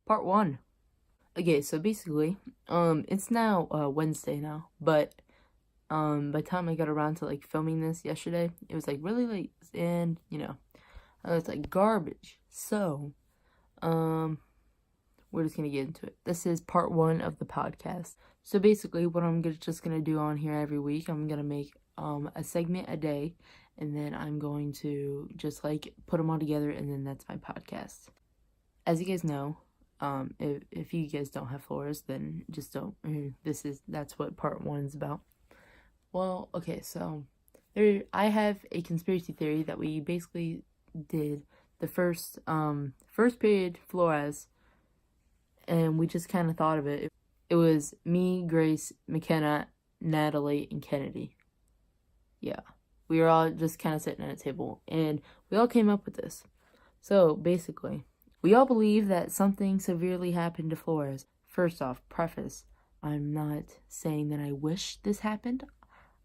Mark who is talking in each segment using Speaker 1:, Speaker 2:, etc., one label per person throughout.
Speaker 1: Part 1. Okay, so basically, it's now Wednesday now, but by the time I got around to like filming this yesterday, it was like really late, and I was like garbage. So, we're just gonna get into it. This is part 1 of the podcast. So basically, what I'm just gonna do on here every week, I'm gonna make a segment a day, and then I'm going to just like put them all together, and then that's my podcast. As you guys know, if you guys don't have floors, then just don't. That's what part 1 is about. Well, okay, so I have a conspiracy theory that we basically did the first period Flores, and we just kind of thought of it. It was me, Grace, McKenna, Natalie, and Kennedy. Yeah, we were all just kind of sitting at a table, and we all came up with this. So basically, we all believe that something severely happened to Flores. First off, preface, I'm not saying that I wish this happened.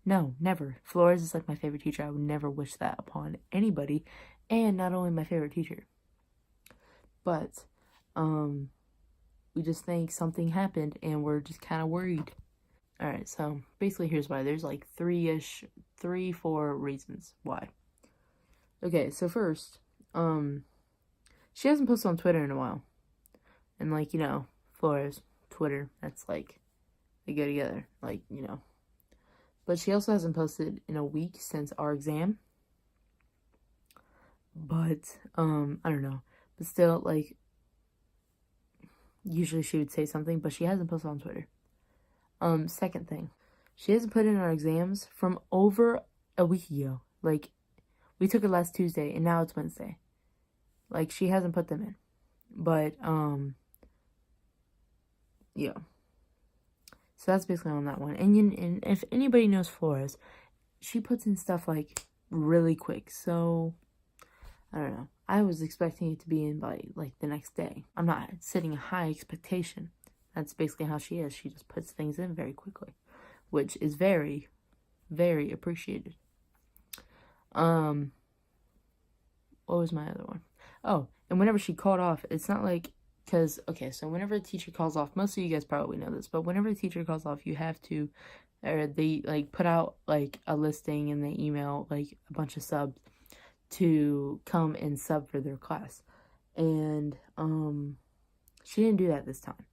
Speaker 1: No, never. Flores is like my favorite teacher. I would never wish that upon anybody, and not only my favorite teacher. But, we just think something happened, and we're just kind of worried. Alright, so basically here's why. There's like 4 reasons why. Okay, so first, she hasn't posted on Twitter in a while. And like, Flores, Twitter, that's like, they go together, like, But she also hasn't posted in a week since our exam. But, I don't know. But still, like, usually she would say something, but she hasn't posted on Twitter. Second thing, she hasn't put in our exams from over a week ago. Like, we took it last Tuesday, and now it's Wednesday. Like, she hasn't put them in. But, yeah. So that's basically on that one. And if anybody knows Flores, she puts in stuff, like, really quick. So, I don't know. I was expecting it to be in by, like, the next day. I'm not setting a high expectation. That's basically how she is. She just puts things in very quickly, which is very, very appreciated. What was my other one? Oh, and whenever she called off, it's not like, because, okay, so whenever a teacher calls off, most of you guys probably know this, but whenever a teacher calls off, you have to, or they, like, put out, like, a listing and they email, like, a bunch of subs to come and sub for their class. And, she didn't do that this time.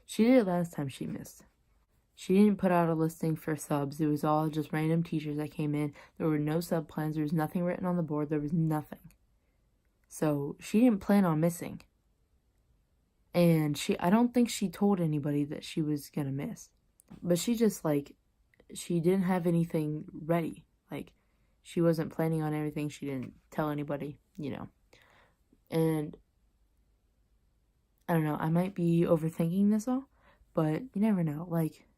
Speaker 1: She did it last time she missed. She didn't put out a listing for subs. It was all just random teachers that came in. There were no sub plans. There was nothing written on the board. There was nothing. So she didn't plan on missing. And I don't think she told anybody that she was gonna miss. But she just, like, she didn't have anything ready. Like, she wasn't planning on everything. She didn't tell anybody, And I don't know, I might be overthinking this all, but you never know. Like,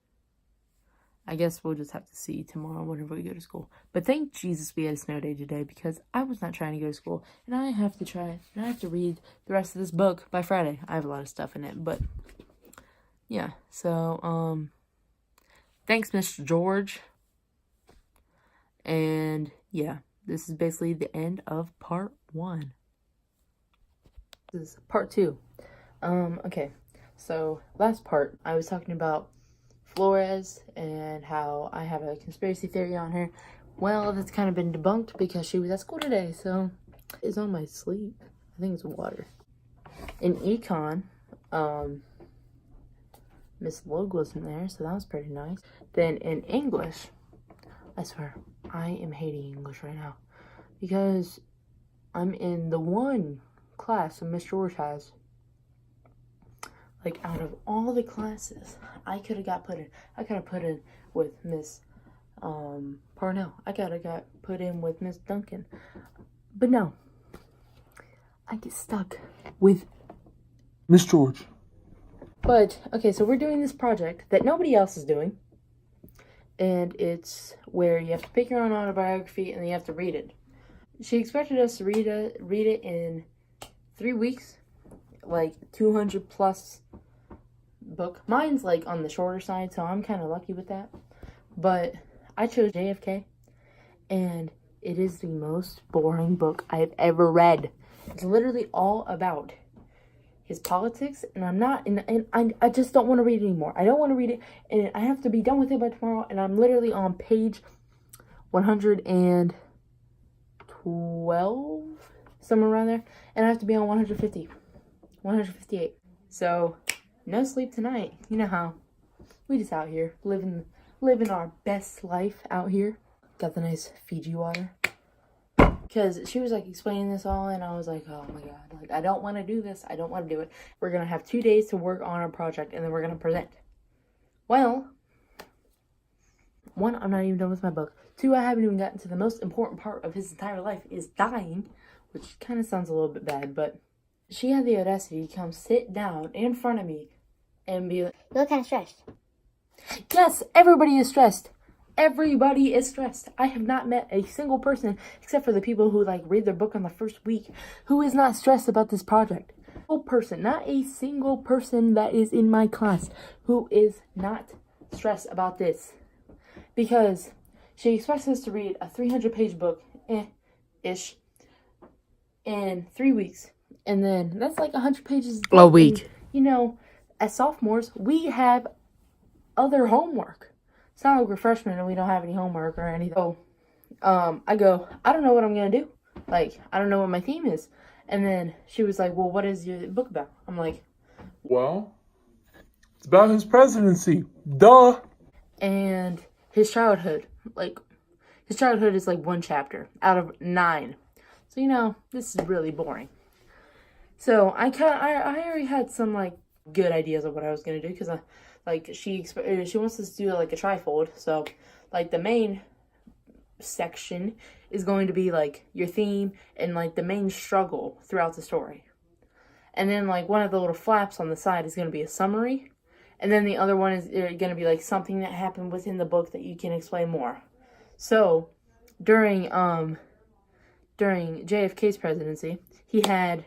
Speaker 1: I guess we'll just have to see tomorrow whenever we go to school. But thank Jesus we had a snow day today, because I was not trying to go to school, and I have to read the rest of this book by Friday. I have a lot of stuff in it, but yeah. So, thanks, Mr. George. And yeah, this is basically the end of part 1. This is part 2. Okay, so last part, I was talking about Flores and how I have a conspiracy theory on her. Well, that's kind of been debunked because she was at school today, so it's on my sleeve. I think it's water. In econ, Miss Logue wasn't there, so that was pretty nice. Then in English, I swear, I am hating English right now because I'm in the one class that Miss George has. Like, out of all the classes, I could have put in with Miss Parnell. I could have got put in with Miss Duncan. But no. I get stuck with Miss George. But, okay, so we're doing this project that nobody else is doing. And it's where you have to pick your own autobiography and then you have to read it. She expected us to read it in 3 weeks. Like 200 plus book. Mine's like on the shorter side, so I'm kind of lucky with that. But I chose JFK, and it is the most boring book I've ever read. It's literally all about his politics, and I'm not, and I just don't want to read it anymore. I don't want to read it, and I have to be done with it by tomorrow, and I'm literally on page 112, somewhere around there, and I have to be on 158. So, no sleep tonight. You know how we just out here living our best life out here. Got the nice Fiji water. Because she was like explaining this all, and I was like, oh my god, like I don't want to do this. I don't want to do it. We're going to have 2 days to work on our project, and then we're going to present. Well, 1, I'm not even done with my book. 2, I haven't even gotten to the most important part of his entire life, is dying, which kind of sounds a little bit bad, but she had the audacity to come sit down in front of me and be like,
Speaker 2: you look kind of stressed.
Speaker 1: Yes, everybody is stressed. Everybody is stressed. I have not met a single person, except for the people who like read their book on the first week, who is not stressed about this project. Not a single person that is in my class who is not stressed about this. Because she expects us to read a 300-page book, ish, in 3 weeks. And then that's like 100 pages
Speaker 3: a week.
Speaker 1: And, you know, as sophomores, we have other homework. It's not like we're freshmen and we don't have any homework or anything. So, I go, I don't know what I'm going to do. Like, I don't know what my theme is. And then she was like, well, what is your book about? I'm like,
Speaker 3: well, it's about his presidency. Duh.
Speaker 1: And his childhood. Like, his childhood is like 1 chapter out of 9. So, you know, this is really boring. So, I already had some, like, good ideas of what I was going to do. Because, she wants us to do, like, a trifold. So, like, the main section is going to be, like, your theme and, like, the main struggle throughout the story. And then, like, one of the little flaps on the side is going to be a summary. And then the other one is going to be, like, something that happened within the book that you can explain more. So, during JFK's presidency, he had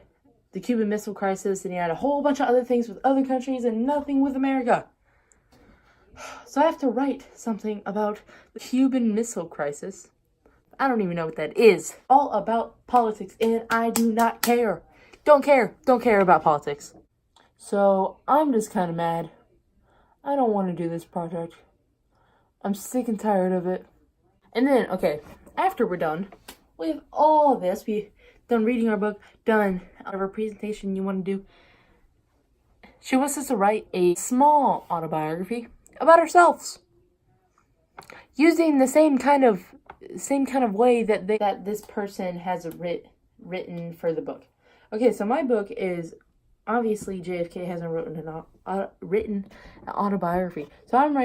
Speaker 1: the Cuban Missile Crisis, and he had a whole bunch of other things with other countries and nothing with America. So I have to write something about the Cuban Missile Crisis. I don't even know what that is. All about politics, and I do not care. Don't care about politics. So I'm just kind of mad. I don't want to do this project. I'm sick and tired of it. And then, okay, after we're done with all this, we done reading our book, done whatever presentation you want to do, she wants us to write a small autobiography about ourselves, using the same kind of way that this person has written for the book. Okay, so my book is obviously JFK hasn't written an autobiography, so I'm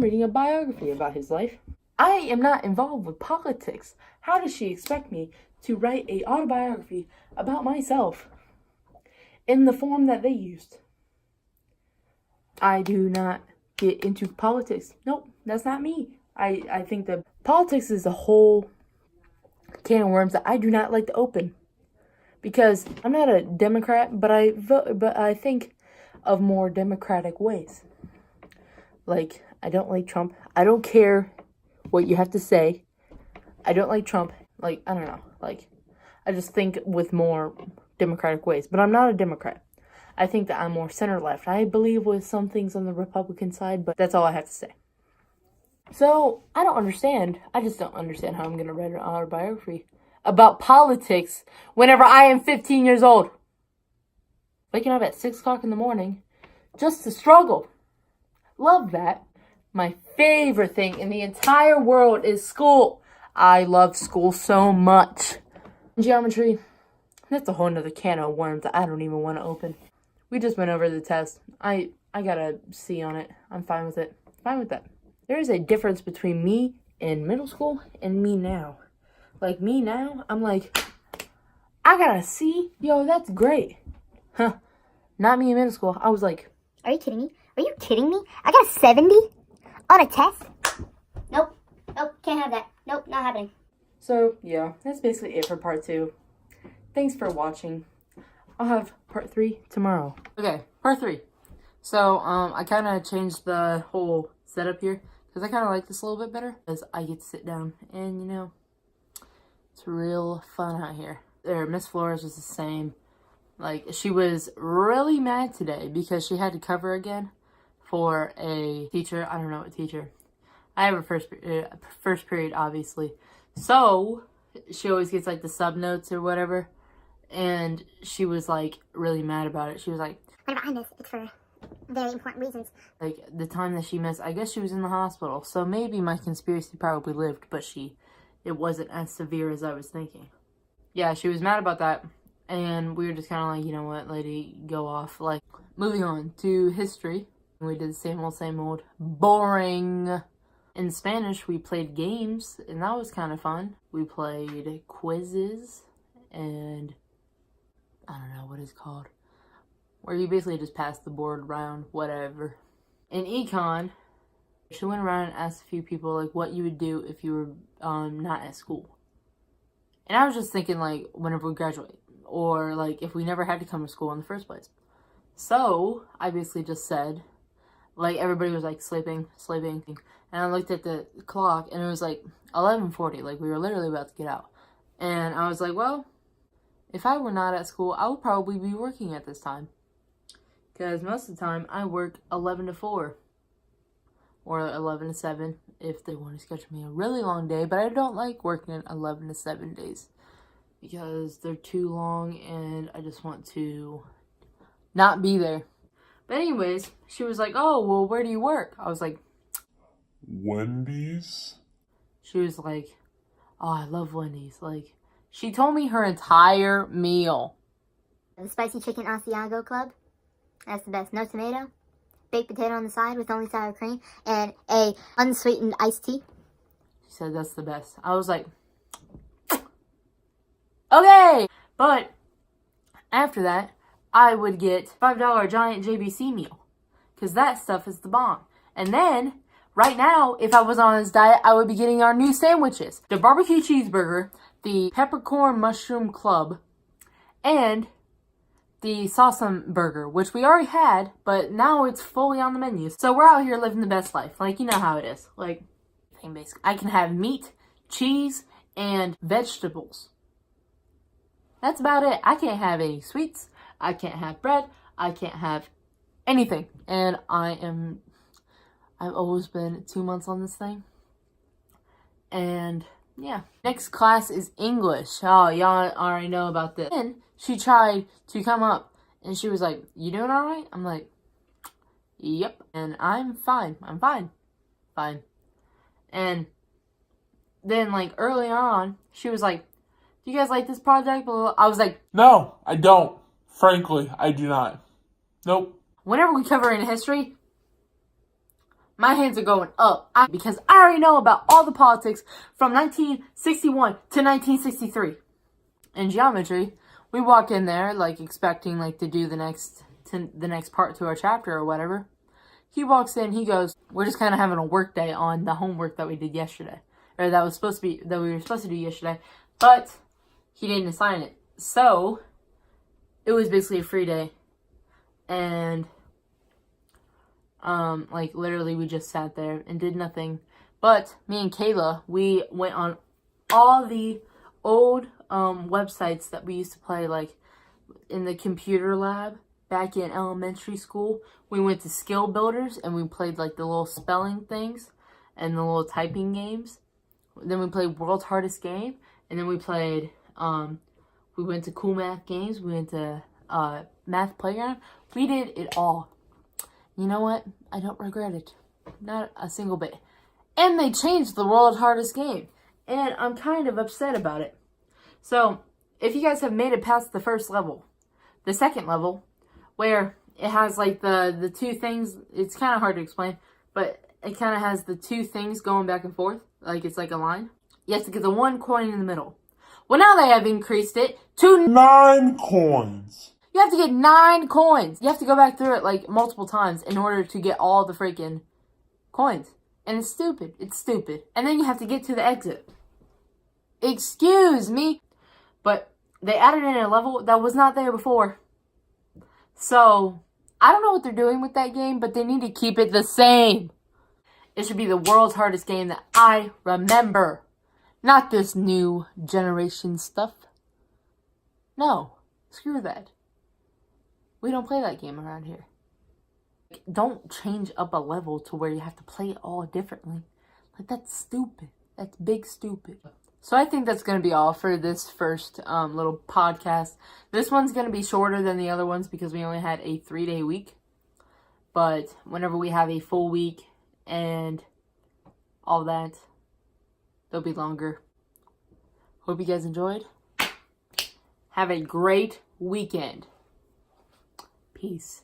Speaker 1: reading a biography about his life. I am not involved with politics. How does she expect me to write a autobiography about myself in the form that they used? I do not get into politics. Nope, that's not me. I think that politics is a whole can of worms that I do not like to open. Because I'm not a Democrat, but I think of more democratic ways. Like, I don't like Trump. I don't care what you have to say. I don't like Trump. Like, I don't know. Like, I just think with more democratic ways. But I'm not a Democrat. I think that I'm more center-left. I believe with some things on the Republican side, but that's all I have to say. So, I don't understand. I just don't understand how I'm going to write an autobiography about politics whenever I am 15 years old. Waking up at 6 o'clock in the morning just to struggle. Love that. My favorite thing in the entire world is school. I love school so much. Geometry, that's a whole nother can of worms that I don't even want to open. We just went over the test. I got a C on it. I'm fine with it. Fine with that. There is a difference between me in middle school and me now. Like, me now, I'm like, I got a C? Yo, that's great. Huh. Not me in middle school. I was like,
Speaker 2: are you kidding me? Are you kidding me? I got a 70 on a test? Nope, can't have that. Nope, not happening.
Speaker 1: So, yeah, that's basically it for part 2. Thanks for watching. I'll have part 3 tomorrow. Okay, part 3. So, I kind of changed the whole setup here, because I kind of like this a little bit better, because I get to sit down, and, you know, it's real fun out here. There, Miss Flores was the same. Like, she was really mad today because she had to cover again for a teacher. I don't know what teacher. I have a first period, obviously. So, she always gets, like, the sub notes or whatever. And she was, like, really mad about it. She was like,
Speaker 2: whenever I miss, it's for very important reasons.
Speaker 1: like, the time that she missed, I guess she was in the hospital. So, maybe my conspiracy probably lived, but it wasn't as severe as I was thinking. Yeah, she was mad about that. And we were just kind of like, you know what, lady, go off. Like, moving on to history. We did the same old, boring. In Spanish, we played games, and that was kind of fun. We played quizzes, and I don't know what it's called. Where you basically just pass the board around, whatever. In econ, she went around and asked a few people, like, what you would do if you were not at school. And I was just thinking, like, whenever we graduate. Or, like, if we never had to come to school in the first place. So, I basically just said, like, everybody was, like, sleeping. And I looked at the clock, and it was, like, 11:40. Like, we were literally about to get out. And I was like, well, if I were not at school, I would probably be working at this time. Because most of the time, I work 11 to 4. Or 11 to 7, if they want to schedule me a really long day. But I don't like working 11 to 7 days. Because they're too long, and I just want to not be there. But anyways, she was like, oh, well, where do you work? I was like,
Speaker 3: Wendy's?
Speaker 1: she was like, oh, I love Wendy's. Like, she told me her entire meal.
Speaker 2: The spicy chicken Asiago Club. That's the best. No tomato. Baked potato on the side with only sour cream. And a unsweetened iced tea.
Speaker 1: She said that's the best. I was like, okay. But after that, I would get $5 giant JBC meal. Because that stuff is the bomb. And then, right now, if I was on this diet, I would be getting our new sandwiches. The barbecue cheeseburger, the peppercorn mushroom club, and the Sawsum burger, which we already had, but now it's fully on the menu. So we're out here living the best life. Like, you know how it is. Like, basically, I can have meat, cheese, and vegetables. That's about it. I can't have any sweets. I can't have bread. I can't have anything. And I've always been 2 months on this thing. And yeah. Next class is English. Oh, y'all already know about this. Then she tried to come up and she was like, you doing all right? I'm like, yep. And I'm fine. Fine. And then, like, earlier on, she was like, do you guys like this project? I was like,
Speaker 3: No, I don't. Frankly, I do not. Nope.
Speaker 1: whenever we cover in history, my hands are going up. Because I already know about all the politics from 1961 to 1963. In geometry, we walk in there, like, expecting, like, to do the next part to our chapter or whatever. He walks in, he goes, we're just kind of having a work day on the homework that we did yesterday. Or that we were supposed to do yesterday. But he didn't assign it. So, it was basically a free day. And, like, literally we just sat there and did nothing. But me and Kayla, we went on all the old websites that we used to play, like, in the computer lab back in elementary school. We went to Skill Builders and we played, like, the little spelling things and the little typing games. Then we played World's Hardest Game. And then we played, we went to Cool Math Games. We went to Math Playground. We did it all. You know what? I don't regret it. Not a single bit. And they changed the World's Hardest Game. And I'm kind of upset about it. So, if you guys have made it past the first level, the second level, where it has, like, the two things, it's kind of hard to explain, but it kind of has the two things going back and forth, like it's like a line. You have to get the one coin in the middle. Well, now they have increased it to
Speaker 3: 9 coins.
Speaker 1: You have to get 9 coins. You have to go back through it, like, multiple times in order to get all the freaking coins. And it's stupid. It's stupid. And then you have to get to the exit. Excuse me. But they added in a level that was not there before. So, I don't know what they're doing with that game, but they need to keep it the same. It should be the world's hardest game that I remember. Not this new generation stuff. No. Screw that. We don't play that game around here. Don't change up a level to where you have to play it all differently. Like, that's stupid. That's big stupid. So I think that's going to be all for this first little podcast. This one's going to be shorter than the other ones because we only had a 3-day week. But whenever we have a full week and all that, they'll be longer. Hope you guys enjoyed. Have a great weekend. Peace.